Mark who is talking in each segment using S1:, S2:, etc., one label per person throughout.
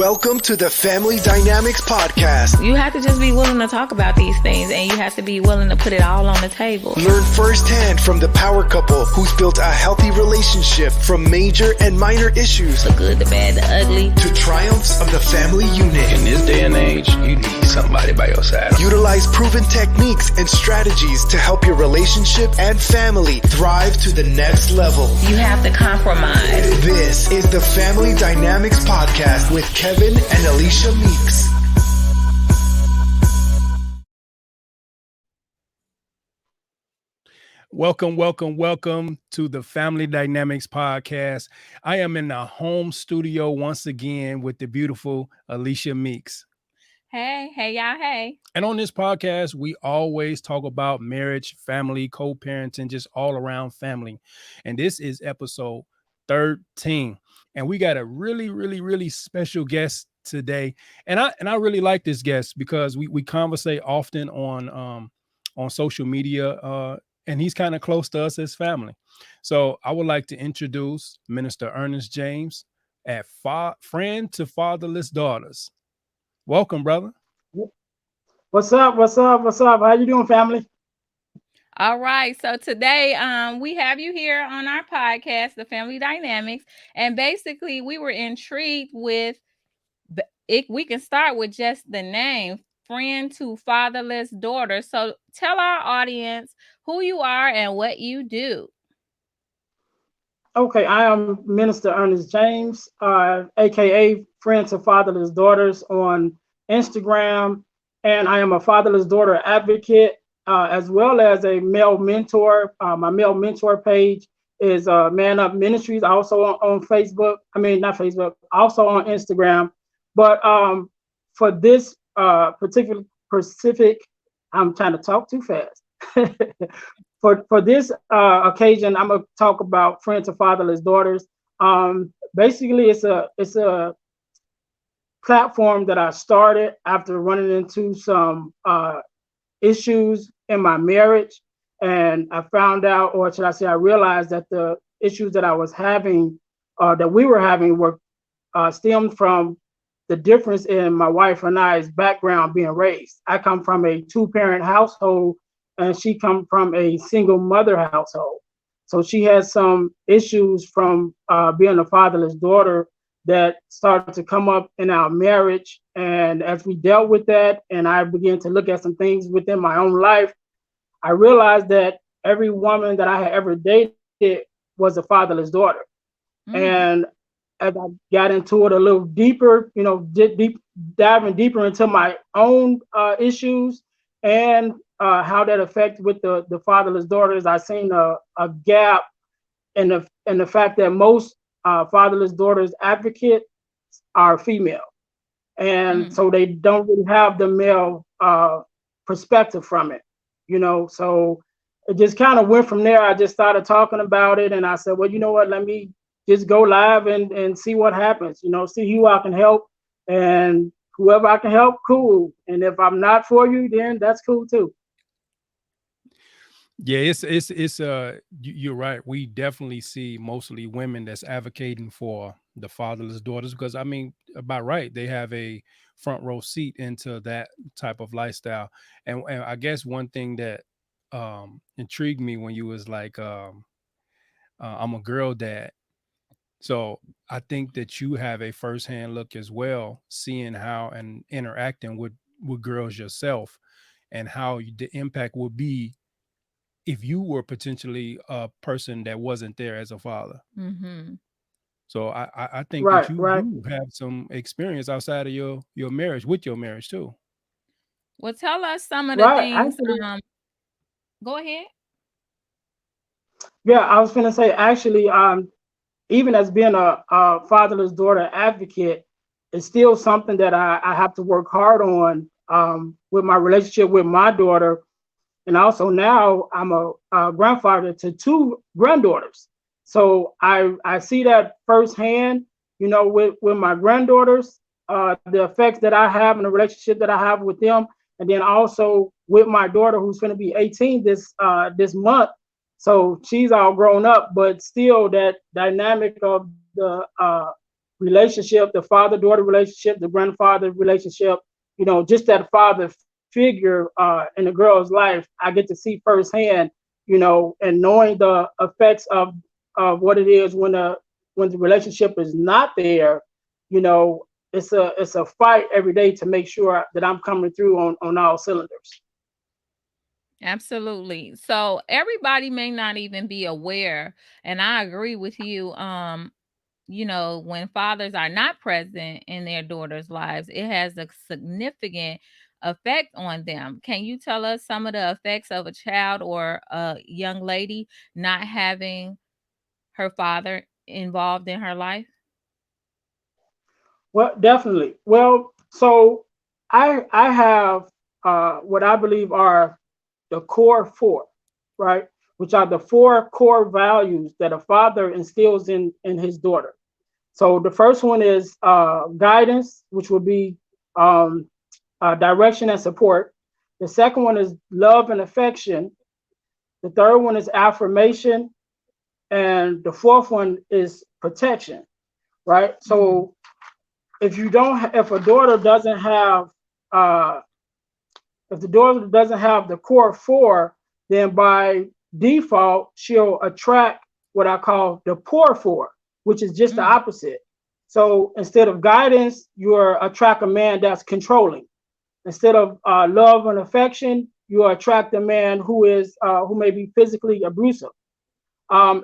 S1: Welcome to the Family Dynamics Podcast.
S2: You have to just be willing to talk about these things, and you have to be willing to put it all on the table.
S1: Learn firsthand from the power couple who's built a healthy relationship, from major and minor issues,
S2: The good, the bad, the ugly,
S1: to triumphs of the family unit.
S3: In this day and age, you need somebody by your side.
S1: Utilize proven techniques and strategies to help your relationship and family thrive to the next level.
S2: you have to compromise.
S1: This is the Family Dynamics Podcast with Kevin and Alicia Meeks.
S4: Welcome to the Family Dynamics Podcast. I am in the home studio once again with the beautiful Alicia Meeks.
S2: Hey, y'all, hey.
S4: And on this podcast, we always talk about marriage, family, co-parenting, just all around family. And this is episode 13. And we got a really special guest today. And I really like this guest because we conversate often on social media, and he's kind of close to us as family. So I would like to introduce Minister Ernest James at Friend to Fatherless Daughters. Welcome, brother.
S5: What's up? How you doing, family?
S2: All right. So today we have you here on our podcast, The Family Dynamics. And basically, we were intrigued with it. We can start with just the name, Friend to Fatherless Daughters. So tell our audience who you are and what you do.
S5: Okay, I am Minister Ernest James, aka Friend to Fatherless Daughters on Instagram, and I am a fatherless daughter advocate, as well as a male mentor. My male mentor page is Man Up Ministries, also on Facebook. I mean, not Facebook, also on Instagram. But for this particular specific, I'm trying to talk too fast. For this occasion, I'm gonna talk about Friends to Fatherless Daughters. Basically, it's a platform that I started after running into some issues in my marriage, and I found out, or should I say, I realized that the issues that I was having, that we were having, were stemmed from the difference in my wife and I's background being raised. I come from a two-parent household, and she come from a single mother household. So she has some issues from being a fatherless daughter that started to come up in our marriage. And as we dealt with that, and I began to look at some things within my own life, I realized that every woman that I had ever dated was a fatherless daughter. And as I got into it a little deeper, diving deeper into my own issues and how that affects with the fatherless daughters, I seen a gap in the fact that most fatherless daughters advocates are female, and so they don't really have the male perspective from it, So it just kind of went from there. I just started talking about it, and I said, well, you know what? Let me just go live and see what happens. See who I can help, and whoever I can help, cool. And if I'm not for you, then that's cool too.
S4: Yeah, it's you're right. We definitely see mostly women that's advocating for the fatherless daughters because, I mean, about right, they have a front row seat into that type of lifestyle. And I guess one thing that intrigued me when you was like, I'm a girl dad. So I think that you have a firsthand look as well, seeing how and interacting with girls yourself and how the impact would be if you were potentially a person that wasn't there as a father. So I think that you do have some experience outside of your marriage, with your marriage too.
S2: Well, tell us some of the things. Go ahead.
S5: Yeah, I was going to say, actually, even as being a fatherless daughter advocate, it's still something that I have to work hard on with my relationship with my daughter. And also now I'm a grandfather to two granddaughters. So I see that firsthand, with my granddaughters, the effects that I have and the relationship that I have with them. And then also with my daughter, who's going to be 18 this month. So she's all grown up, but still that dynamic of the relationship, the father-daughter relationship, the grandfather relationship, just that father figure in a girl's life, I get to see firsthand, and knowing the effects of what it is when the relationship is not there, it's a fight every day to make sure that I'm coming through on all cylinders.
S2: Absolutely. So everybody may not even be aware, and I agree with you. When fathers are not present in their daughters' lives, it has a significant effect on them. Can you tell us some of the effects of a child or a young lady not having her father involved in her life?
S5: Well, definitely. Well, so I have what I believe are the core four, right? Which are the four core values that a father instills in his daughter. So the first one is guidance, which would be um, direction and support. The second one is love and affection. The third one is affirmation, and the fourth one is protection, right?
S2: Mm,
S5: So if a daughter doesn't have uh, if the daughter doesn't have the core four, then by default she'll attract what I call the poor four, which is just the
S2: mm,
S5: opposite. So instead of guidance, you attract a man that's controlling. Instead of love and affection, you attract a man who may be physically abusive.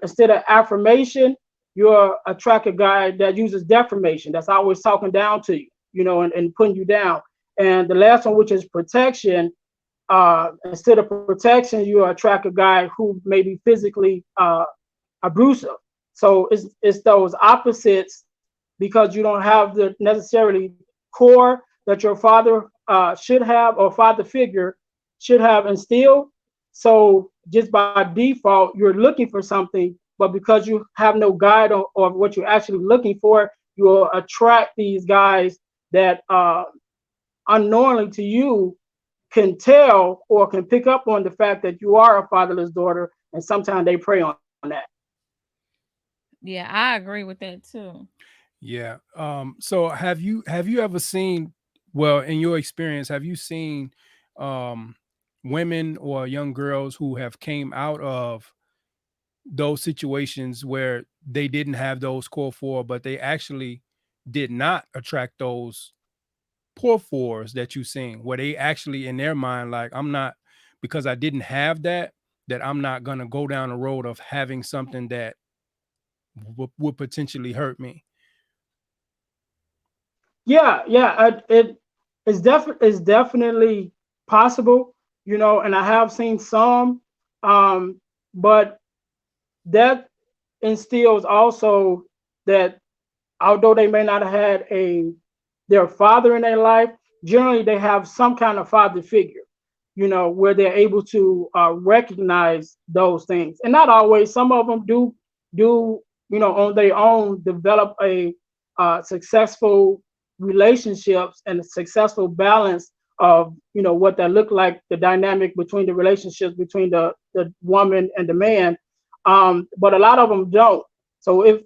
S5: Instead of affirmation, you attract a guy that uses defamation, that's always talking down to you, and putting you down. And the last one, which is protection, instead of protection, you attract a guy who may be physically abusive. So it's those opposites because you don't have the necessarily core that your father should have or father figure should have instilled. So just by default, you're looking for something, but because you have no guide or what you're actually looking for, you will attract these guys that unknowingly to you can tell or can pick up on the fact that you are a fatherless daughter, and sometimes they prey on that.
S2: yeah, I agree with that too.
S4: Yeah. So have you ever seen, well, in your experience, have you seen um women or young girls who have came out of those situations where they didn't have those core four, but they actually did not attract those poor fours that you seen, where they actually in their mind, like, I'm not, because I didn't have that, that I'm not gonna go down the road of having something that would potentially hurt me.
S5: Yeah, yeah, it's definitely possible, and I have seen some, but that instills also that although they may not have had their father in their life, generally they have some kind of father figure, where they're able to recognize those things. And not always. Some of them do on their own develop a successful relationships and a successful balance of what that look like, the dynamic between the relationships between the woman and the man. But a lot of them don't. So if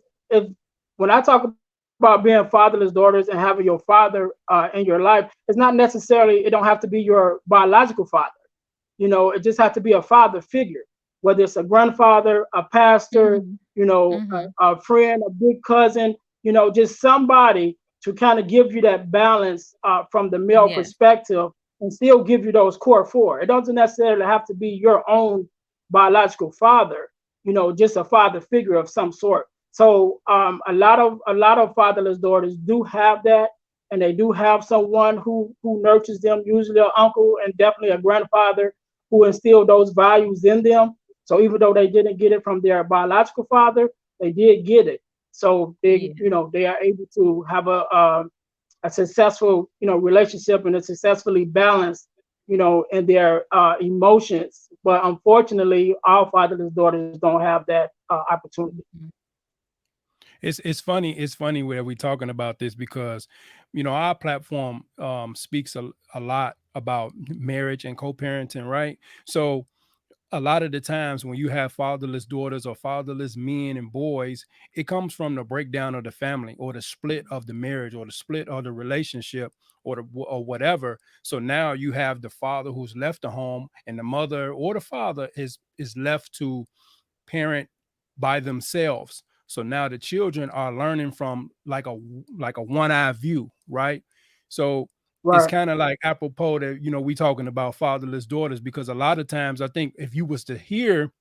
S5: when I talk about being fatherless daughters and having your father in your life, it's not necessarily, it don't have to be your biological father. It just has to be a father figure, whether it's a grandfather, a pastor,
S2: Hmm. Hmm.
S5: a friend, a big cousin, just somebody to kind of give you that balance from the male
S2: Yes.
S5: perspective and still give you those core four. It doesn't necessarily have to be your own biological father, just a father figure of some sort. So a lot of fatherless daughters do have that, and they do have someone who nurtures them, usually an uncle and definitely a grandfather who instilled those values in them. So even though they didn't get it from their biological father, they did get it. So they,
S2: Yeah.
S5: they are able to have a successful, relationship and a successfully balanced, in their emotions. But unfortunately, all fatherless daughters don't have that opportunity.
S2: Mhm.
S4: It's funny where we talking about this because our platform speaks a lot about marriage and co-parenting, right? So a lot of the times when you have fatherless daughters or fatherless men and boys, it comes from the breakdown of the family or the split of the marriage or the split of the relationship or whatever. So now you have the father who's left the home, and the mother or the father is left to parent by themselves. So now the children are learning from like a one-eye view, right? So it's
S5: Right.
S4: kind of like apropos that we talking about fatherless daughters, because a lot of times I think if you was to hear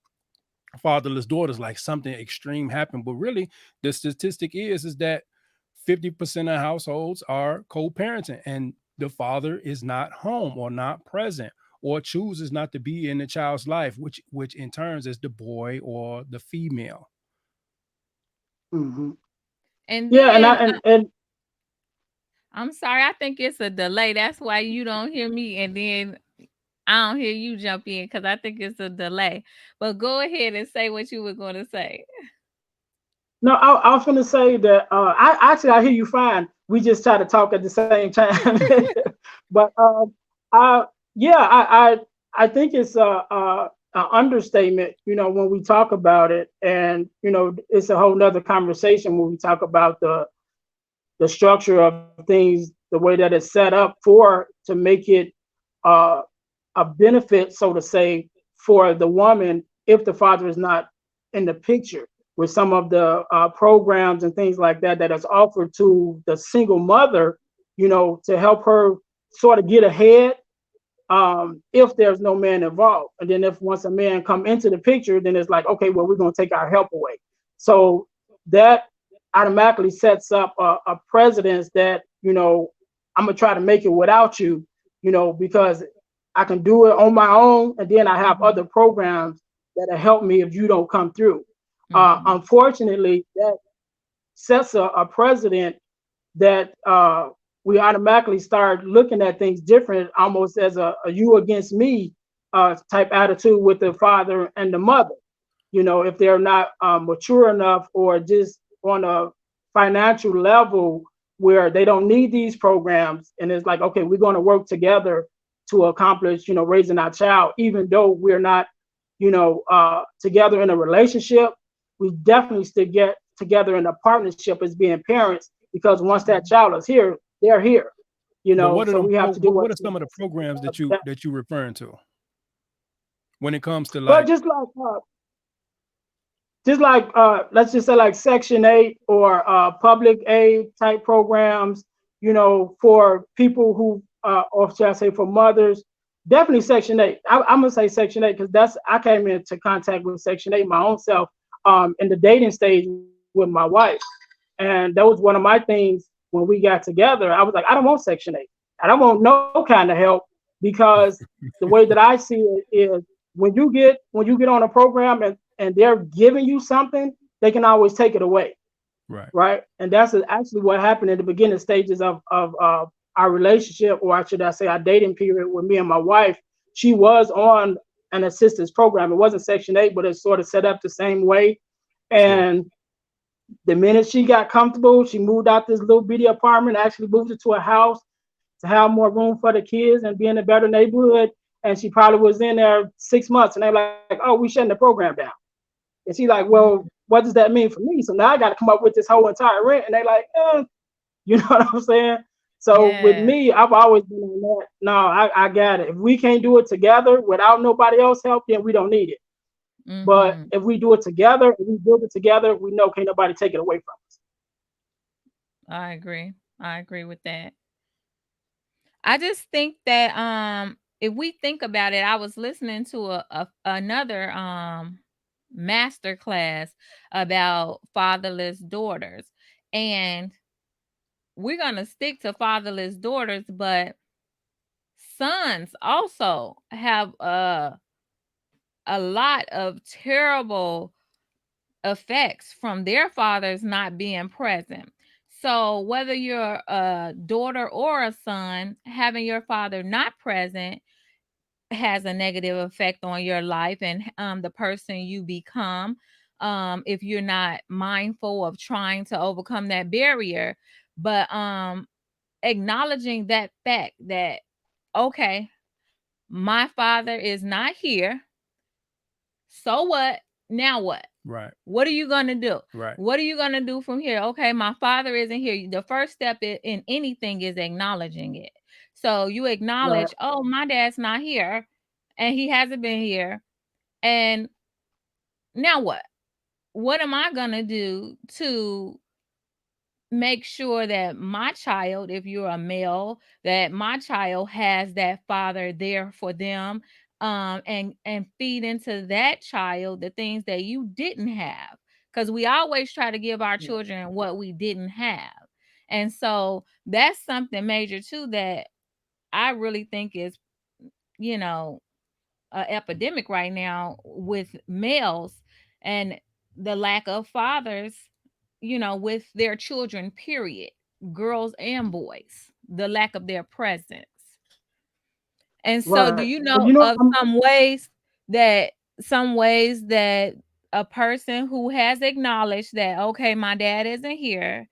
S4: fatherless daughters, like something extreme happened, but really the statistic is that 50% of households are co-parenting and the father is not home or not present or chooses not to be in the child's life, which in turns is the boy or the female.
S5: Hmm.
S2: And
S5: Yeah, and I
S2: then
S5: and
S2: I'm sorry, I think it's a delay. That's why you don't hear me, and then I don't hear you jump in because I think it's a delay. But go ahead and say what you were going to say.
S5: no, I was gonna say that I hear you fine. We just try to talk at the same time, but I yeah, I think it's a understatement, when we talk about it, and it's a whole nother conversation when we talk about the structure of things, the way that it's set up for to make it uh, a benefit, so to say, for the woman if the father is not in the picture, with some of the programs and things like that that is offered to the single mother, to help her sort of get ahead, if there's no man involved. And then if once a man come into the picture, then it's like, okay, well, we're going to take our help away. So that automatically sets up a precedence that, I'm going to try to make it without you, because I can do it on my own. And then I have
S2: Mm-hmm.
S5: other programs that'll help me if you don't come through.
S2: Mm-hmm.
S5: Unfortunately, that sets a precedent that we automatically start looking at things different, almost as a you against me type attitude with the father and the mother. If they're not mature enough or just on a financial level where they don't need these programs, and it's like, okay, we're going to work together to accomplish, raising our child, even though we're not, together in a relationship. We definitely still get together in a partnership as being parents, because once that child is here, they're here.
S4: But what are
S5: So
S4: them
S5: we have to do
S4: what are
S5: what's
S4: some of the programs that you
S5: that.
S4: that you referring to when it comes to
S5: Well,
S4: like?
S5: just like let's just say like Section 8 or public aid type programs, for people who or should I say for mothers. Definitely Section 8. I'm gonna say Section 8 because that's I came into contact with Section 8 my own self, in the dating stage with my wife. And that was one of my things when we got together. I was like, I don't want Section 8. I don't want no kind of help, because the way that I see it is, when you get on a program and they're giving you something, they can always take it away,
S4: Right.
S5: right? And that's actually what happened in the beginning stages of our relationship, or should I say our dating period with me and my wife. She was on an assistance program. It wasn't Section 8, but it's sort of set up the same way.
S4: Sure.
S5: And the minute she got comfortable, she moved out this little bitty apartment, actually moved into a house to have more room for the kids and be in a better neighborhood. And she probably was in there 6 months, and they're like, oh, we shutting the program down. And she's like, well,
S2: Mm-hmm.
S5: what does that mean for me? So now I got to come up with this whole entire rent. And they're like, you know what I'm saying? So with
S2: Yes.
S5: me, I've always been on that. No, I got it. If we can't do it together without nobody else help, then we don't need it. But
S2: Mm-hmm.
S5: if we do it together, if we build it together, we know can't nobody take it away from us.
S2: I agree. I agree with that. I just think that if we think about it, I was listening to a another master class about fatherless daughters, and we're gonna stick to fatherless daughters, but sons also have a lot of terrible effects from their fathers not being present. So whether you're a daughter or a son, having your father not present has a negative effect on your life and the person you become. If you're not mindful of trying to overcome that barrier, but acknowledging that fact that, okay, my father is not here, So what? Now what?
S4: Right.
S2: What are you going to do?
S4: Right.
S2: What are you going to do from here? Okay, my father isn't here. The first step in anything is acknowledging it. So you
S5: Right.
S2: acknowledge, oh, my dad's not here and he hasn't been here. And now what? What am I going to do to make sure that my child, if you're a male, that my child has that father there for them, and feed into that child the things that you didn't have, because we always try to give our
S5: Yeah.
S2: children what we didn't have. And so that's something major too that I really think is, you know, a epidemic right now with males, and the lack of fathers, with their children, period, girls and boys, the lack of their presence. And so do
S5: Right.
S2: you
S5: And
S2: know of some ways that a person who has acknowledged that, okay, my dad isn't here,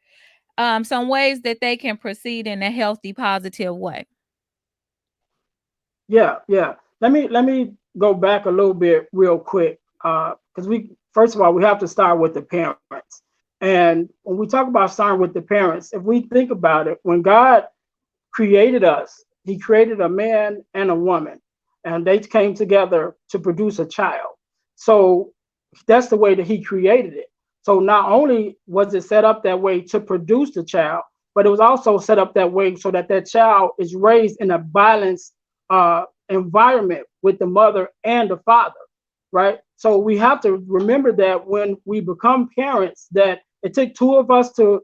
S2: some ways that they can proceed in a healthy, positive way?
S5: yeah. Let me go back a little bit real quick. Because we first of all we have to start with the parents. And when we talk about starting with the parents, if we think about it, when God created us, he created a man and a woman, and they came together to produce a child. So that's the way that he created it. So not only was it set up that way to produce the child, but it was also set up that way so that that child is raised in a balanced environment with the mother and the father, right? So we have to remember that when we become parents, that it took two of us to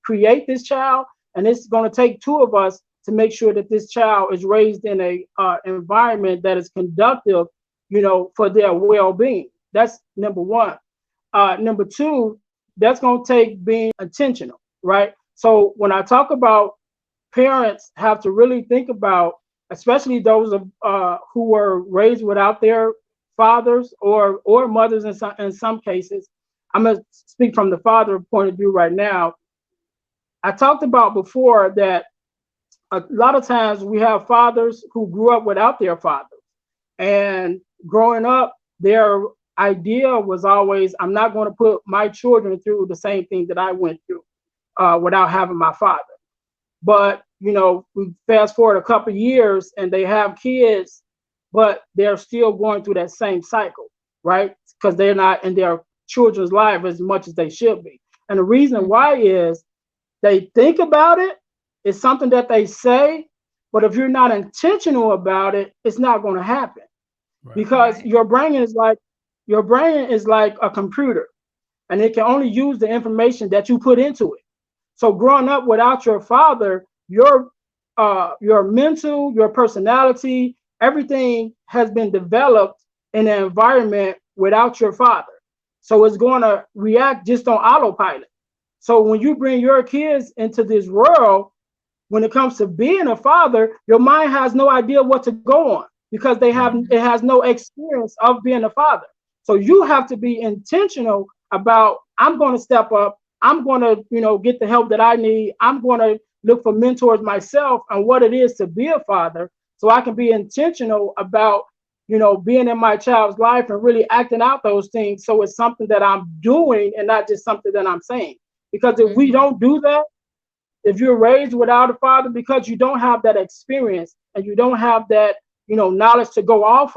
S5: create this child, and it's going to take two of us to make sure that this child is raised in a environment that is conductive, for their well-being. That's number one. Number two, that's going to take being intentional, right? So when I talk about parents have to really think about, especially those who were raised without their fathers or mothers in some cases. I'm gonna speak from the father point of view right now. I talked about before that a lot of times we have fathers who grew up without their fathers, and growing up, their idea was always, I'm not going to put my children through the same thing that I went through without having my father. But we fast forward a couple of years and they have kids, but they're still going through that same cycle, right? Because they're not in their children's life as much as they should be. And the reason
S2: Mhm.
S5: why is they think about it, it's something that they say, but if you're not intentional about it, it's not going to happen,
S4: Right.
S5: because
S2: Right.
S5: your brain is like a computer, and it can only use the information that you put into it. So growing up without your father, your mental, your personality, everything has been developed in an environment without your father. So it's going to react just on autopilot. So when you bring your kids into this world, when it comes to being a father, your mind has no idea what to go on, because
S4: Right.
S5: it has no experience of being a father. So you have to be intentional about, I'm going to step up. I'm going to, get the help that I need. I'm going to look for mentors myself on what it is to be a father, so I can be intentional about, being in my child's life and really acting out those things. So it's something that I'm doing and not just something that I'm saying. Because if we
S2: Mhm.
S5: don't do that, if you're raised without a father, because you don't have that experience and you don't have that knowledge to go off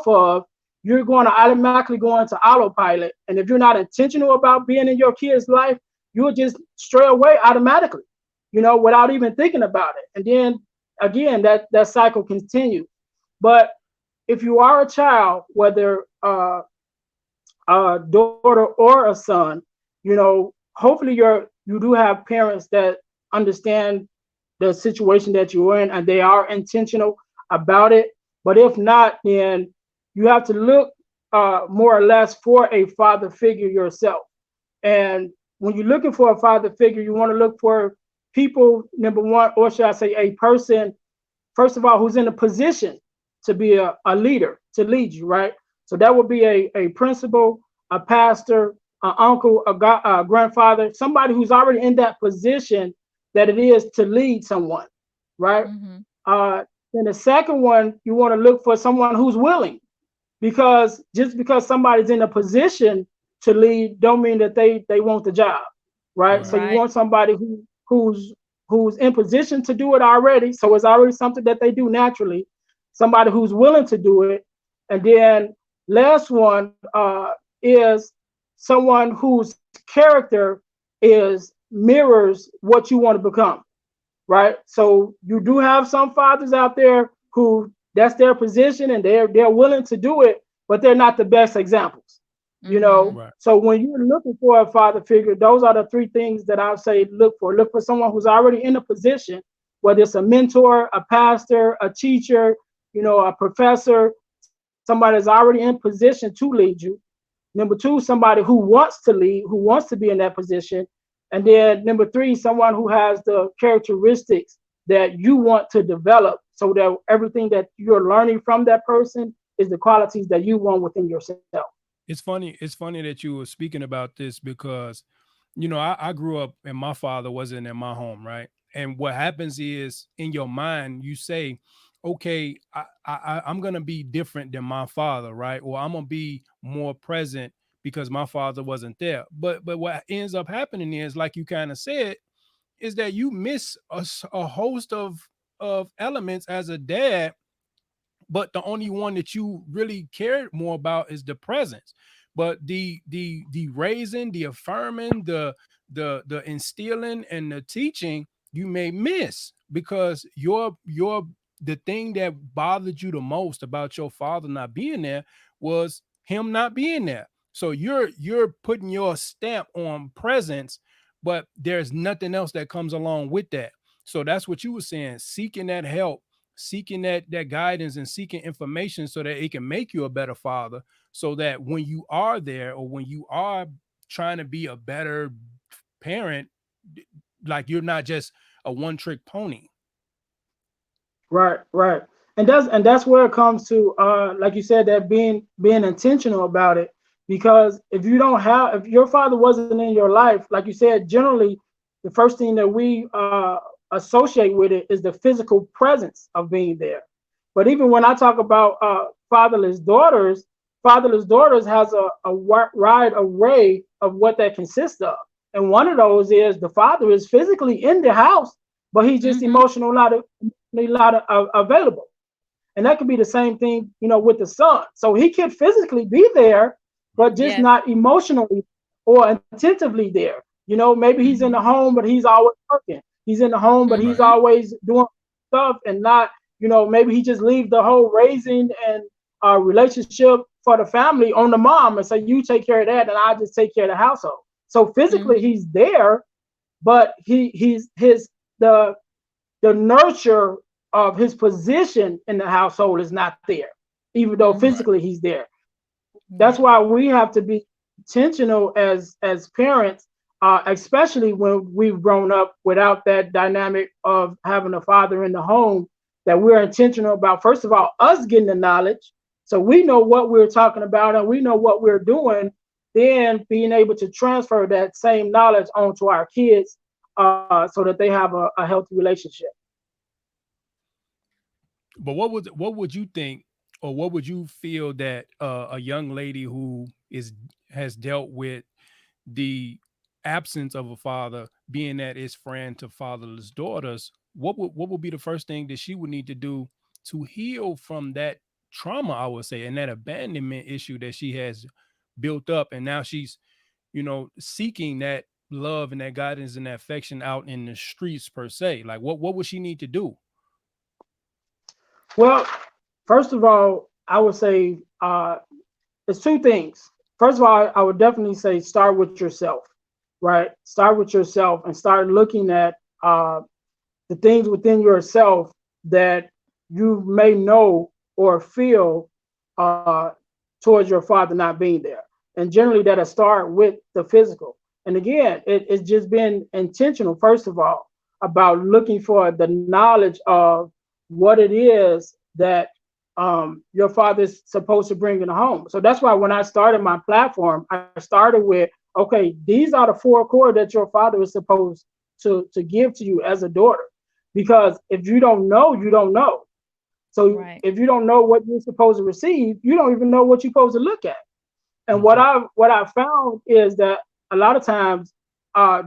S5: of, you're going to automatically go into autopilot. And if you're not intentional about being in your kid's life, you'll just stray away automatically, without even thinking about it. And then again, that cycle continues. But if you are a child, whether a daughter or a son, hopefully you do have parents that understand the situation that you're in and they are intentional about it. But if not, then you have to look more or less for a father figure yourself. And when you're looking for a father figure, you want to look for people, number one, or should I say a person, first of all, who's in a position to be a leader, to lead you, right? So that would be a principal, a pastor, an uncle, a grandfather, somebody who's already in that position that it is to lead someone, right?
S2: Mhm.
S5: Uh, then the second one, you want to look for someone who's willing, because just because somebody's in a position to lead don't mean that they want the job, right?
S4: Right.
S5: So you
S2: Right.
S5: want somebody who's in position to do it already, so it's already something that they do naturally, somebody who's willing to do it. And then last one is someone whose character is mirrors what you want to become, right? So you do have some fathers out there who that's their position and they're willing to do it, but they're not the best examples, you know.
S2: Mm-hmm.
S4: Right.
S5: So when you're looking for a father figure, those are the three things that I'll say look for. Look for someone who's already in a position, whether it's a mentor, a pastor, a teacher, a professor, somebody that's already in position to lead you. Number two, somebody who wants to lead, who wants to be in that position. And then number three, someone who has the characteristics that you want to develop so that everything that you're learning from that person is the qualities that you want within yourself.
S4: It's funny. It's funny that you were speaking about this because, I grew up and my father wasn't in my home, right? And what happens is in your mind, you say, okay, I'm gonna be different than my father, right? Or I'm gonna be more present because my father wasn't there. But what ends up happening is, like you kind of said, is that you miss a host of elements as a dad, but the only one that you really cared more about is the presence. But the raising, the affirming, the instilling and the teaching you may miss because your the thing that bothered you the most about your father not being there was him not being there. So you're putting your stamp on presence, but there's nothing else that comes along with that. So that's what you were saying, seeking that help, seeking that guidance and seeking information so that it can make you a better father, so that when you are there or when you are trying to be a better parent, like you're not just a one trick pony.
S5: Right, right. And that's where it comes to like you said, that being intentional about it. Because if your father wasn't in your life, like you said, generally the first thing that we associate with it is the physical presence of being there. But even when I talk about fatherless daughters has a wide array of what that consists of. And one of those is the father is physically in the house, but he's just
S2: Mm-hmm.
S5: emotionally not available. And that could be the same thing, with the son. So he could physically be there, but just
S2: Yes.
S5: not emotionally or attentively there. Maybe he's in the
S2: Mm-hmm.
S5: home, but he's always working. He's in the home, but he's
S4: Right.
S2: Mm-hmm.
S5: always doing stuff and not, maybe he just leave the whole raising and relationship for the family on the mom and say, you take care of that and I just take care of the household. So physically
S2: Mm-hmm.
S5: he's there, but the the nurture of his position in the household is not there, even though
S2: Mm-hmm.
S4: Right.
S5: physically he's there. That's
S2: Yeah.
S5: why we have to be intentional as parents, especially when we've grown up without that dynamic of having a father in the home. That we're intentional about, first of all, us getting the knowledge, so we know what we're talking about and we know what we're doing. Then being able to transfer that same knowledge onto our kids, so that they have a healthy relationship.
S4: But what would you think, or what would you feel that a young lady who is has dealt with the absence of a father, being that is friend to fatherless daughters, what would be the first thing that she would need to do to heal from that trauma, I would say, and that abandonment issue that she has built up, and now she's seeking that love and that guidance and that affection out in the streets per se. Like what would she need to do?
S5: Well, first of all, I would say it's two things. First of all, I would definitely say start with yourself, right? Start with yourself and start looking at the things within yourself that you may know or feel uh, towards your father not being there. And generally, that'll start with the physical. And again, it's just been intentional, first of all, about looking for the knowledge of what it is that your father's supposed to bring in the home. So that's why when I started my platform, I started with, okay, these are the four core that your father is supposed to give to you as a daughter. Because if you don't know, you don't know. So
S2: Right.
S5: if you don't know what you're supposed to receive, you don't even know what you're supposed to look at. And
S4: Okay.
S5: what I found is that a lot of times,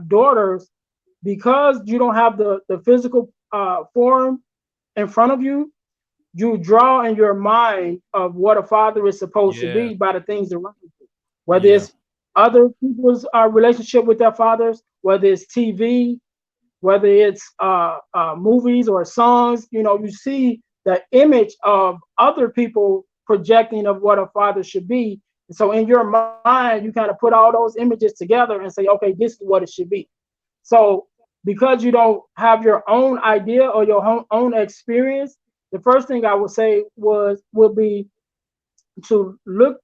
S5: daughters, because you don't have the physical form in front of you, you draw in your mind of what a father is supposed to
S4: Yeah.
S5: be by the things around you, whether
S4: Yeah.
S5: it's other people's relationship with their fathers, whether it's TV, whether it's movies or songs. You see the image of other people projecting of what a father should be. And so in your mind, you kind of put all those images together and say, okay, this is what it should be. So because you don't have your own idea or your own experience, the first thing I would say would be to look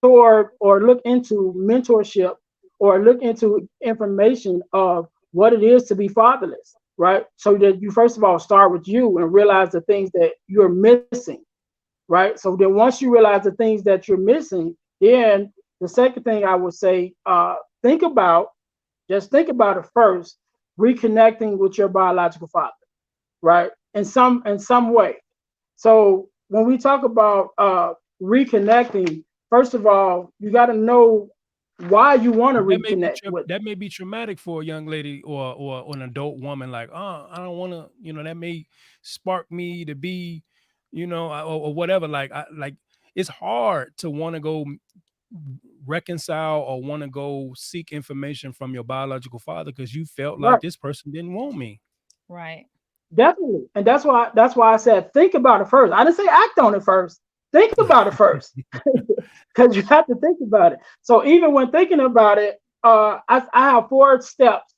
S5: toward or look into mentorship or look into information of what it is to be fatherless, right? So that you first of all start with you and realize the things that you're missing, right? So then once you realize the things that you're missing, then the second thing I would say, think about, just think about it first, reconnecting with your biological father, right? In some way. So when we talk about reconnecting, first of all, you got to know why you want to reconnect with.
S4: That may be traumatic for a young lady or an adult woman. Like, oh, I don't want to. That may spark me to be, or whatever. Like it's hard to want to go reconcile or want to go seek information from your biological father because you felt like
S5: Right.
S4: this person didn't want me.
S2: Right.
S5: Definitely. And that's why I said think about it first. I didn't say act on it first. Think about it first. Because you have to think about it. So even when thinking about it, I have 4 steps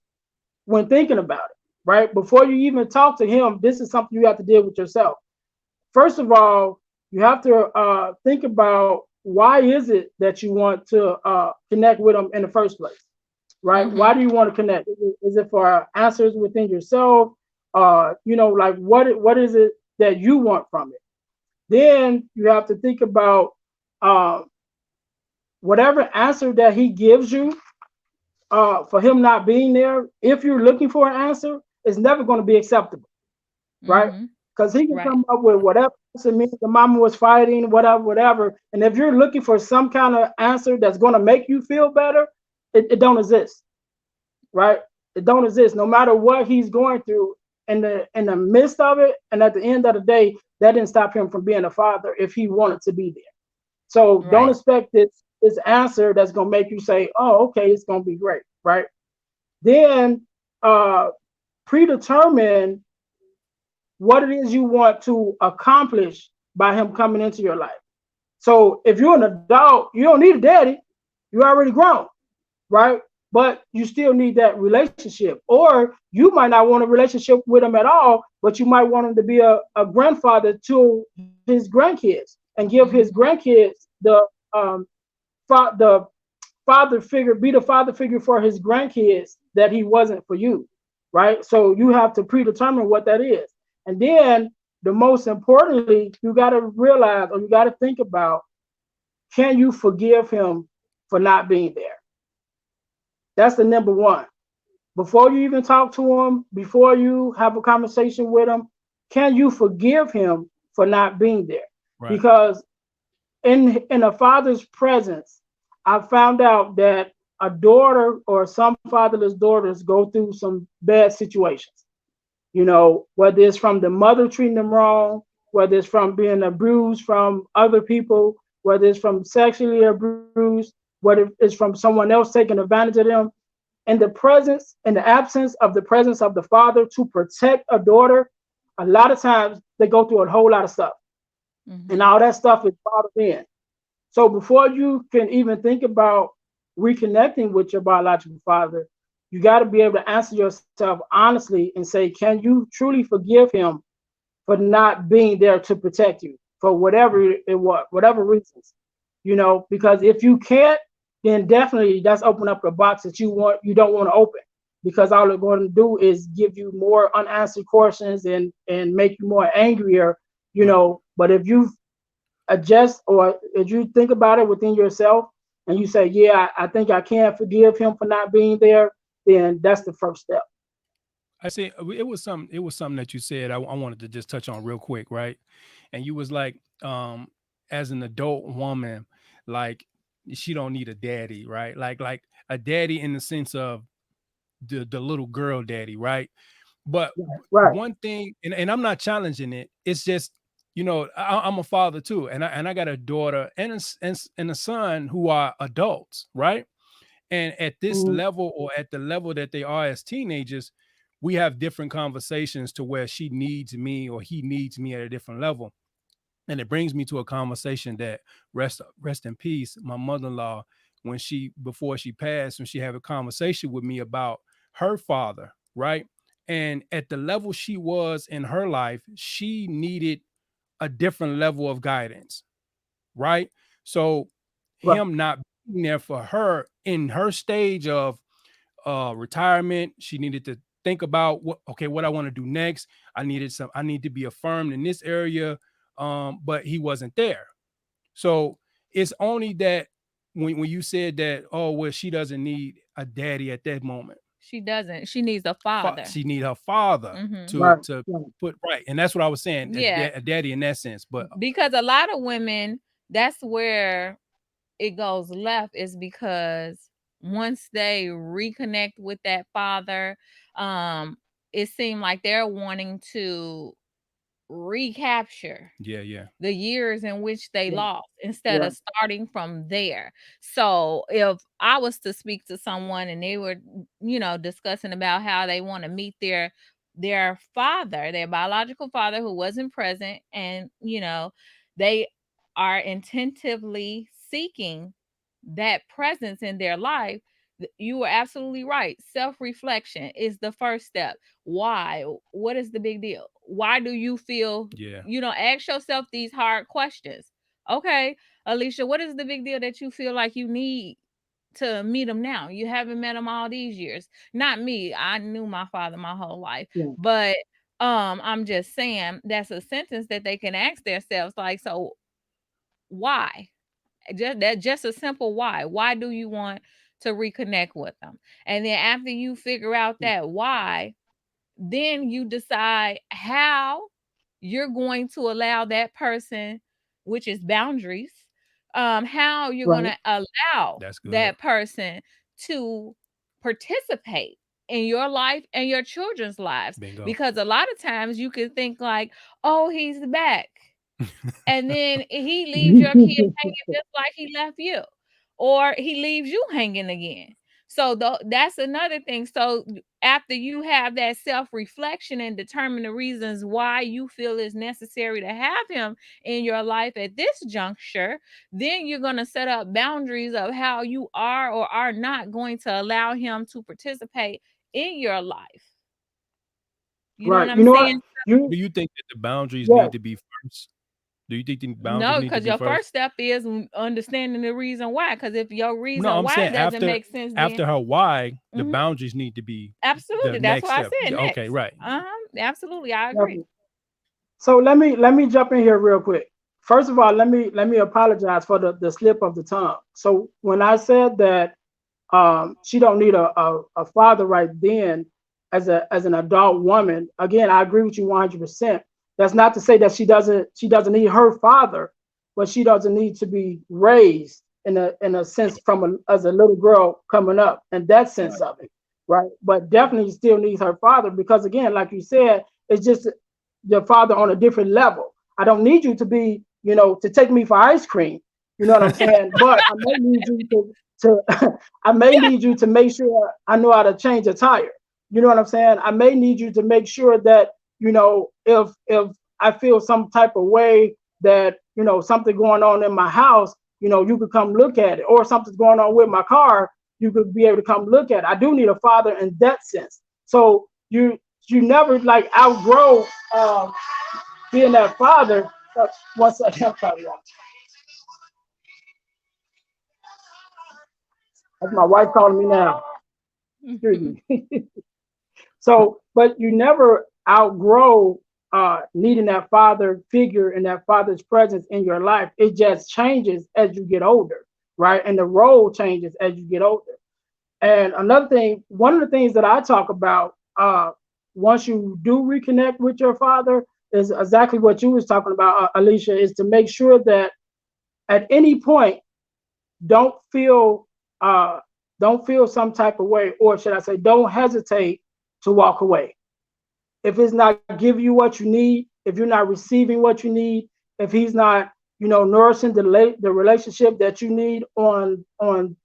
S5: when thinking about it, right? Before you even talk to him, this is something you have to deal with yourself. First of all, you have to think about why is it that you want to connect with him in the first place, right? Why
S2: Mm-hmm.
S5: do you want to connect? Is it for answers within yourself? Like what is it that you want from it? Then you have to think about uh, whatever answer that he gives you for him not being there. If you're looking for an answer, it's never going to be acceptable, right?
S2: Mm-hmm.
S5: Because he can
S2: Right.
S5: come up with whatever answer means the mama was fighting, whatever, whatever. And if you're looking for some kind of answer that's going to make you feel better, it don't exist, right? It don't exist. No matter what he's going through in the midst of it, and at the end of the day, that didn't stop him from being a father if he wanted to be there. So don't
S2: Right.
S5: expect this answer that's gonna make you say, "Oh, okay, it's gonna be great," right? Then uh, predetermine what it is you want to accomplish by him coming into your life. So if you're an adult, you don't need a daddy. You're already grown, right? But you still need that relationship. Or you might not want a relationship with him at all, but you might want him to be a grandfather to his grandkids and give his
S2: Mm-hmm.
S5: grandkids um, the father figure, be the father figure for his grandkids that he wasn't for you, right? So you have to predetermine what that is. And then the most importantly, you got to realize or you got to think about, can you forgive him for not being there? That's the number one. Before you even talk to him, before you have a conversation with him, can you forgive him for not being there?
S4: Right.
S5: Because in a father's presence, I found out that a daughter or some fatherless daughters go through some bad situations. Whether it's from the mother treating them wrong, whether it's from being abused from other people, whether it's from sexually abused, whether it's from someone else taking advantage of them, in the absence of the presence of the father to protect a daughter, a lot of times they go through a whole lot of stuff. And
S2: Mm-hmm.
S5: all that stuff is bottled in. So before you can even think about reconnecting with your biological father, you got to be able to answer yourself honestly and say, can you truly forgive him for not being there to protect you for whatever it was, whatever reasons? Because if you can't, then definitely that's open up a box that you don't want to open, because all it's going to do is give you more unanswered questions and make you more angrier.
S4: Right.
S5: But if you adjust, or if you think about it within yourself and you say, yeah, I think I can forgive him for not being there, then that's the first step.
S4: I say it was something that you said I wanted to just touch on real quick, right? And you was like, as an adult woman, like she don't need a daddy, right? Like a daddy in the sense of the little girl daddy, right? But
S5: Right.
S4: one thing, and I'm not challenging it. It's just, I'm a father too, and I got a daughter and a son who are adults, right? And at this
S5: Mhm.
S4: level, or at the level that they are as teenagers, we have different conversations to where she needs me or he needs me at a different level. And it brings me to a conversation that, rest in peace, my mother-in-law, when she before she passed, when she had a conversation with me about her father, right? And at the level she was in her life, she needed a different level of guidance, right? So
S5: Right.
S4: him not being there for her in her stage of retirement, she needed to think about what I want to do next. I need to be affirmed in this area. But he wasn't there. So it's only that when you said that, oh well, she doesn't need a daddy at that moment.
S2: She doesn't. She needs a father.
S4: She need her father
S2: Hmm.
S4: to
S5: Right.
S4: to
S5: Right.
S4: put right. And that's what I was saying,
S2: Yeah,
S4: a daddy in that sense. But
S2: because a lot of women, that's where it goes left, is because once they reconnect with that father, um, it seemed like they're wanting to recapture
S4: yeah, yeah,
S2: the years in which they
S5: Yeah.
S2: lost instead
S5: Yeah.
S2: of starting from there. So if I was to speak to someone and they were, discussing about how they want to meet their father, their biological father who wasn't present, and they are intentively seeking that presence in their life, you were absolutely right. Self-reflection is the first step. Why? What is the big deal? Why do you feel,
S4: yeah,
S2: ask yourself these hard questions. Okay, Alicia, what is the big deal that you feel like you need to meet him now? You haven't met him all these years. Not me. I knew my father my whole life.
S5: Yeah.
S2: But I'm just saying that's a sentence that they can ask themselves, like, so why? Just a simple why. Why do you want to reconnect with them? And then after you figure out that why, then you decide how you're going to allow that person, which is boundaries, how you're going
S5: Right.
S2: to allow
S4: that's good.
S2: that person to participate in your life and your children's lives.
S4: Bingo.
S2: Because a lot of times you can think like, oh, he's back, and then he leaves your kid hanging just like he left you, or he leaves you hanging again. So that's another thing. So after you have that self-reflection and determine the reasons why you feel it's necessary to have him in your life at this juncture, then you're going to set up boundaries of how you are or are not going to allow him to participate in your life. You know what
S5: Right.
S2: I'm
S5: You know what?
S2: saying?
S4: Do
S5: You
S4: you think that the boundaries
S5: Yeah.
S4: need to be first? Do you think the boundaries
S2: No,
S4: need to
S2: because
S4: be
S2: your
S4: first?
S2: first step is understanding the reason why. Because if your
S4: No,
S2: reason
S4: I'm
S2: why
S4: saying
S2: doesn't make sense, then
S4: after her why, the
S2: mhm,
S4: boundaries need to be the
S2: absolutely. That's
S4: next
S2: why I
S4: step.
S2: said
S4: Okay,
S2: next.
S4: right.
S2: Absolutely, I agree.
S5: Definitely. So let me jump in here real quick. First of all, let me apologize for the slip of the tongue. So when I said that she don't need a father right then as an adult woman, again, I agree with you 100%. That's not to say that she doesn't need her father, but she doesn't need to be raised in a sense as a little girl coming up, and that sense of it, right? But definitely still needs her father because again, like you said, it's just your father on a different level. I don't need you to be, to take me for ice cream. You know what I'm saying? But I may need you to I may need you to make sure I know how to change a tire. You know what I'm saying? I may need you to make sure that, if I feel some type of way that, something going on in my house, you could come look at it, or something's going on with my car, you could be able to come look at it. I do need a father in that sense. So you never like outgrow being that father. One second, I'm sorry, y'all. That's my wife calling me now. Excuse me. So, but you never outgrow needing that father figure and that father's presence in your life. It just changes as you get older, right? And the role changes as you get older. And another thing, one of the things that I talk about once you do reconnect with your father, is exactly what you was talking about, Alicia, is to make sure that at any point don't feel uh, don't feel some type of way, or should I say, don't hesitate to walk away. If it's not giving you what you need, if you're not receiving what you need, if he's not, nourishing the relationship that you need on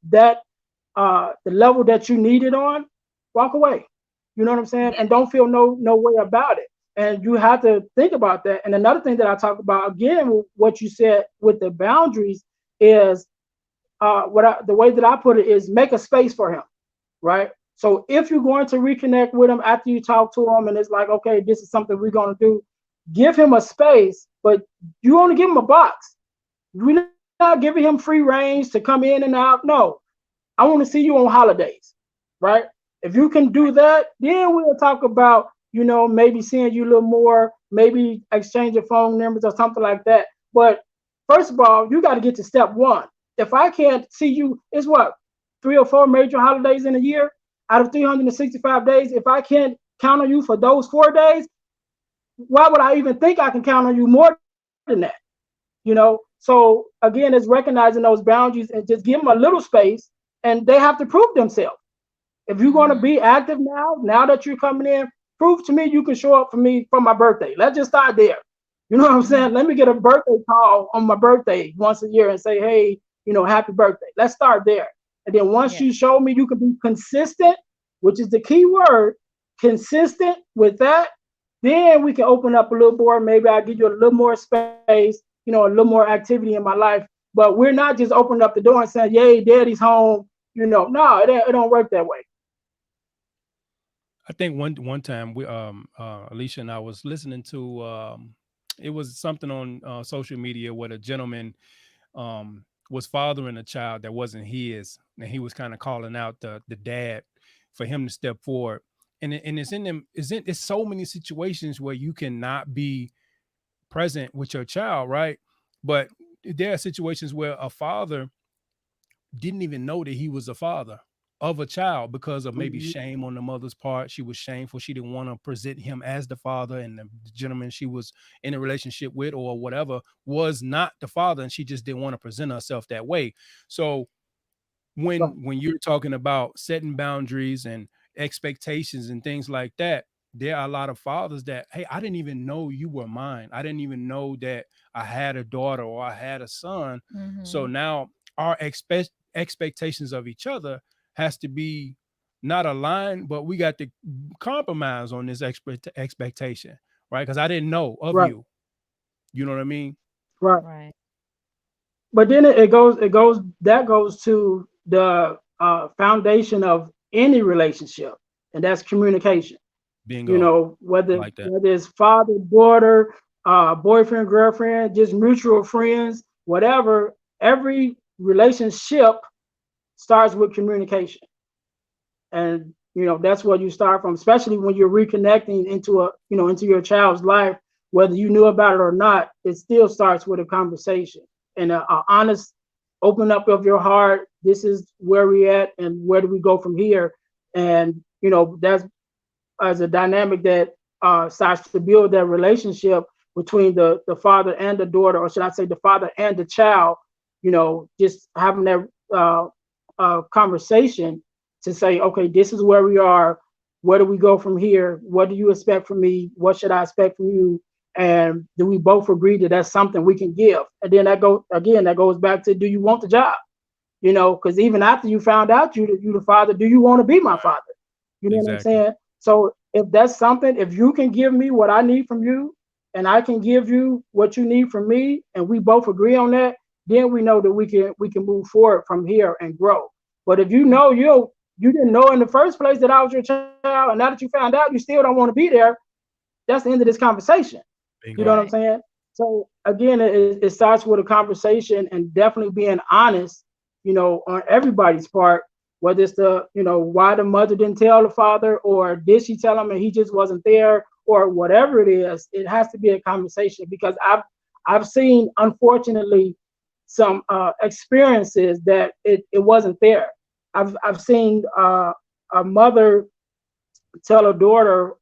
S5: that the level that you need it on, walk away. You know what I'm saying? And don't feel no way about it. And you have to think about that. And another thing that I talk about again, what you said with the boundaries is the way that I put it is make a space for him, right? So if you're going to reconnect with him after you talk to him and it's like, okay, this is something we're going to do, give him a space, but you only give him a box. We're not giving him free range to come in and out. No, I want to see you on holidays, right? If you can do that, then we'll talk about, maybe seeing you a little more, maybe exchanging phone numbers or something like that. But first of all, you got to get to step one. If I can't see you, it's what, 3 or 4 major holidays in a year out of 365 days. If I can't count on you for those 4 days, why would I even think I can count on you more than that? So again, it's recognizing those boundaries and just give them a little space, and they have to prove themselves. If you're going to be active now that you're coming in, prove to me you can show up for me for my birthday. Let's just start there. You know what I'm saying? Let me get a birthday call on my birthday once a year and say, hey, happy birthday. Let's start there. And then once you show me you can be consistent, which is the key word, consistent with that, then we can open up a little more. Maybe I'll give you a little more space, a little more activity in my life. But we're not just opening up the door and saying, yay, daddy's home. No, it don't work that way.
S4: I think one time we Alicia and I was listening to it was something on social media where a gentleman was fathering a child that wasn't his, and he was kind of calling out the dad for him to step forward. And it's so many situations where you cannot be present with your child, right? But there are situations where a father didn't even know that he was a father of a child because of maybe shame on the mother's part. She was shameful. She didn't want to present him as the father, and the gentleman she was in a relationship with or whatever was not the father, and she just didn't want to present herself that way. So when you're talking about setting boundaries and expectations and things like that, there are a lot of fathers that, hey, I didn't even know you were mine. I didn't even know that I had a daughter or I had a son. So now our expectations of each other has to be not aligned, but we got to compromise on this expectation, right? Because I didn't know of
S5: Right.
S4: you. You know what I mean?
S2: Right.
S5: But then that goes to the foundation of any relationship, and that's communication.
S4: Bingo.
S5: Whether
S4: Like that.
S5: it's father, daughter, boyfriend, girlfriend, just mutual friends, whatever. Every relationship starts with communication, and that's where you start from, especially when you're reconnecting into your child's life. Whether you knew about it or not, it still starts with a conversation and a honest open up of your heart. This is where we at and where do we go from here. And that's as a dynamic that starts to build that relationship between the father and the daughter, or should I say the father and the child. Just having that conversation to say, okay, this is where we are. Where do we go from here? What do you expect from me? What should I expect from you? And do we both agree that that's something we can give? And then that goes back to, do you want the job? Because even after you found out you the father, do you want to be my father? You know what I'm
S4: Exactly.
S5: saying? So if that's something, if you can give me what I need from you, and I can give you what you need from me, and we both agree on that, then we know that we can move forward from here and grow. But if you didn't know in the first place that I was your child, and now that you found out you still don't want to be there, that's the end of this conversation. You know
S4: Bingo.
S5: what I'm
S2: Right.
S5: saying? So again, it starts with a conversation and definitely being honest, on everybody's part, whether it's why the mother didn't tell the father, or did she tell him and he just wasn't there, or whatever it is. It has to be a conversation, because I've seen, unfortunately, some experiences that it wasn't there. I've seen a mother tell a daughter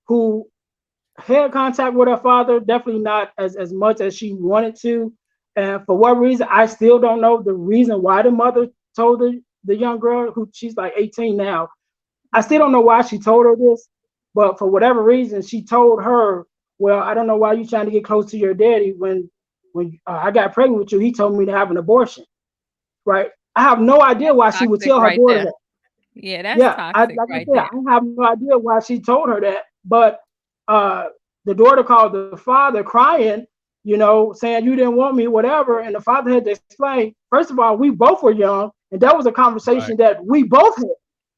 S5: who had contact with her father, definitely not as much as she wanted to. And for what reason, I still don't know the reason why the mother told the young girl, who she's like 18 now. I still don't know why she told her this, but for whatever reason, she told her, "Well, I don't know why you're trying to get close to your daddy when I got pregnant with you. He told me to have an abortion." Right? I have no idea
S2: That's
S5: why she would
S2: toxic
S5: tell her
S2: right
S5: daughter
S2: there.
S5: that.
S2: Yeah, that's
S5: Yeah, I
S2: toxic
S5: like I
S2: right
S5: said,
S2: there.
S5: I have no idea why she told her that, but uh, the daughter called the father crying, saying you didn't want me, whatever, and the father had to explain. First of all, we both were young, and that was a
S4: Right.
S5: conversation that we both had.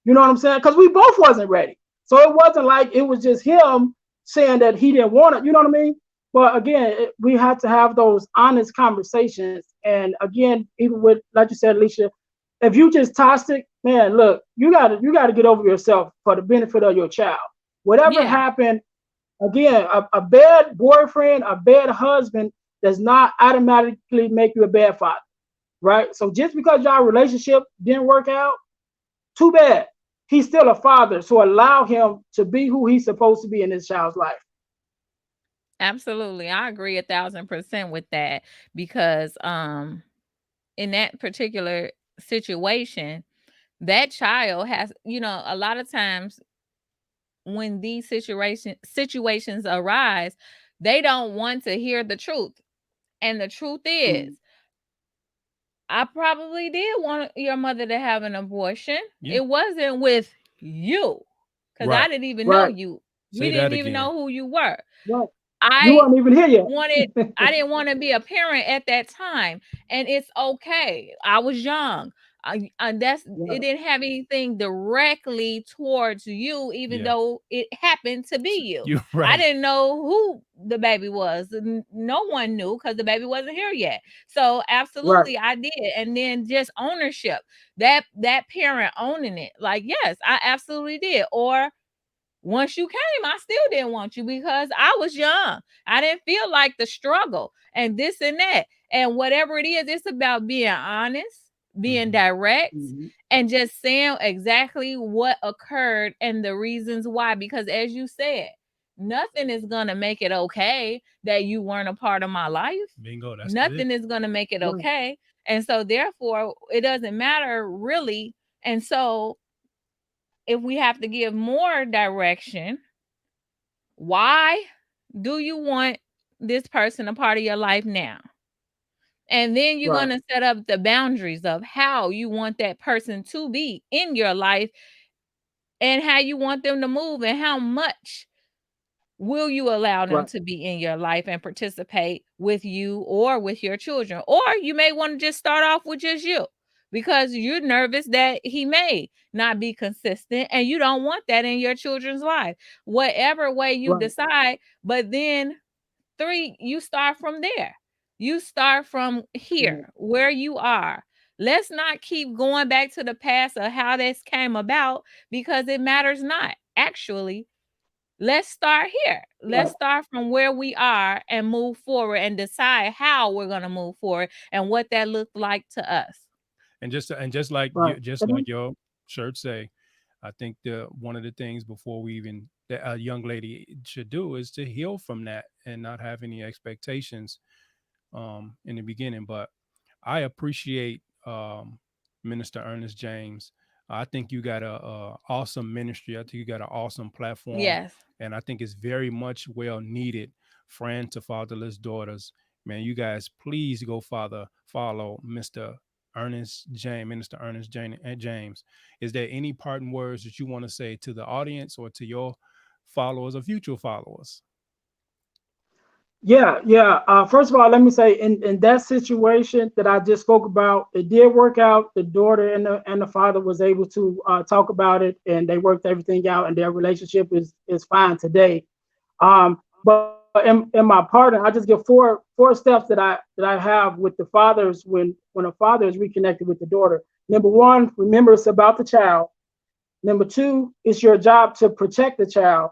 S5: You know what I'm saying? Because we both wasn't ready, so it wasn't like it was just him saying that he didn't want it. You know what I mean? But again, we had to have those honest conversations, and again, even with like you said, Alicia, if you just toxic, man, look, you gotta get over yourself for the benefit of your child. Whatever
S2: Yeah,
S5: happened, again, a bad boyfriend, a bad husband does not automatically make you a bad father, right? So just because y'all relationship didn't work out, too bad. He's still a father, so allow him to be who he's supposed to be in his child's life.
S2: absolutely. I agree 1,000% with that because in that particular situation, that child has, a lot of times when these situations arise, they don't want to hear the truth. And the truth
S5: Mm,
S2: is, I probably did want your mother to have an abortion.
S4: Yeah.
S2: It wasn't with you because I
S4: Right.
S2: didn't even know
S5: right,
S2: you. We
S4: Say
S2: didn't
S4: that
S2: even
S4: again.
S2: know who you were.
S5: right. You
S2: I
S5: weren't even here
S2: wanted
S5: yet.
S2: I didn't want to be a parent at that time, and it's okay. I was young. It
S5: Right,
S2: didn't have anything directly towards you, even
S4: Yeah.
S2: though it happened to be you.
S4: You're
S2: I
S4: right.
S2: didn't know who the baby was. No one knew because the baby wasn't here yet. So
S5: right,
S2: absolutely, I did. And then just ownership, that parent owning it, like yes, I absolutely did. Or once you came, I still didn't want you because I was young. I didn't feel like the struggle and this and that. And whatever it is, it's about being honest, being
S4: Hmm.
S2: direct,
S5: mhm,
S2: and just saying exactly what occurred and the reasons why. Because as you said, nothing is going to make it okay that you weren't a part of my life.
S4: Bingo. That's it.
S2: Nothing is going to make it
S5: right,
S2: okay. And so, therefore, it doesn't matter really. And so, if we have to give more direction, why do you want this person a part of your life now? And then you're going
S5: right,
S2: to set up the boundaries of how you want that person to be in your life and how you want them to move and how much will you allow them
S5: right,
S2: to be in your life and participate with you or with your children? Or you may want to just start off with just you because you're nervous that he may not be consistent and you don't want that in your children's life. Whatever way you
S5: right,
S2: decide, but then three, you start from there. You start from
S5: right,
S2: here where you are. Let's not keep going back to the past of how this came about because it matters not. Actually, let's start here. Let's
S5: right,
S2: start from where we are and move forward and decide how we're going to move forward and what that looked like to us.
S4: And just like
S5: right.
S4: just
S5: And
S4: like
S5: then,
S4: your shirt say, I think the one of the things before we even that a young lady should do is to heal from that and not have any expectations in the beginning. But I appreciate Minister Ernest James. I think you got a awesome ministry. I think you got an awesome platform,
S2: Yes.
S4: and I think it's very much well needed. Friend to fatherless daughters, man, you guys please go follow Mr. Ernest James, Minister Ernest James. Is there any parting words that you want to say to the audience or to your followers or future followers?
S5: yeah, yeah. First of all, let me say, in that situation that I just spoke about, it did work out. The daughter and the father was able to talk about it, and they worked everything out, and their relationship is fine today. But in my partner, I just give four steps that I have with the fathers when a father is reconnected with the daughter. Number one, remember it's about the child. Number two, it's your job to protect the child.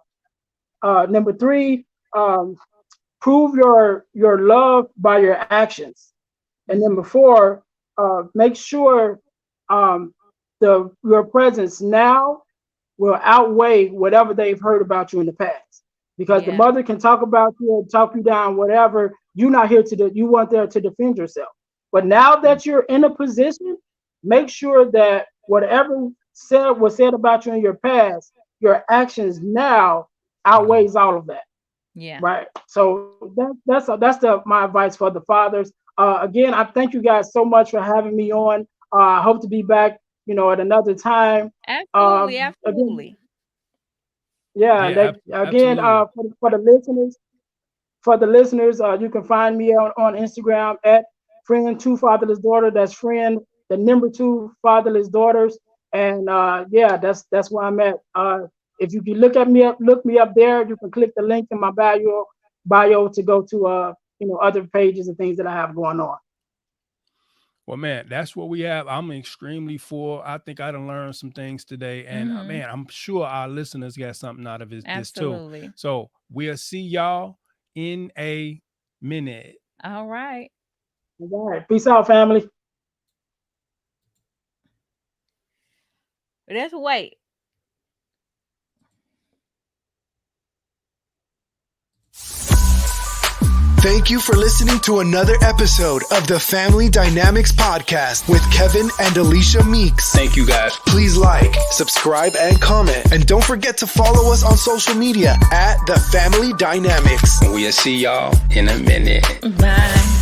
S5: Number three, prove your love by your actions. And number
S2: Mhm.
S5: four, make sure um, your presence now will outweigh whatever they've heard about you in the past. Because the mother can talk about you and talk you down, whatever. You're not here you weren't there to defend yourself. But now that you're in a position, make sure that whatever was said about you in your past, your actions now outweighs all of that.
S2: Yeah.
S5: Right. So that's my advice for the fathers. Again, I thank you guys so much for having me on. I hope to be back, at another time.
S2: Absolutely.
S5: Again,
S4: Absolutely.
S5: For the listeners, you can find me on Instagram at friend2 fatherless daughter. That's friend the number 2 fatherless daughters, and that's where I'm at. If you can look me up there. You can click the link in my bio to go to other pages and things that I have going on.
S4: Well, man, that's what we have. I'm extremely full. I think I done learned some things today. And man, I'm sure our listeners got something out of this too. So we'll see y'all in a minute.
S2: All right.
S5: All right. Peace out, family.
S2: Let's wait.
S1: Thank you for listening to another episode of the Family Dynamics Podcast with Kevin and Alicia Meeks.
S3: Thank you, guys.
S1: Please like, subscribe, and comment. And don't forget to follow us on social media at The Family Dynamics.
S3: We'll see y'all in a minute.
S2: Bye.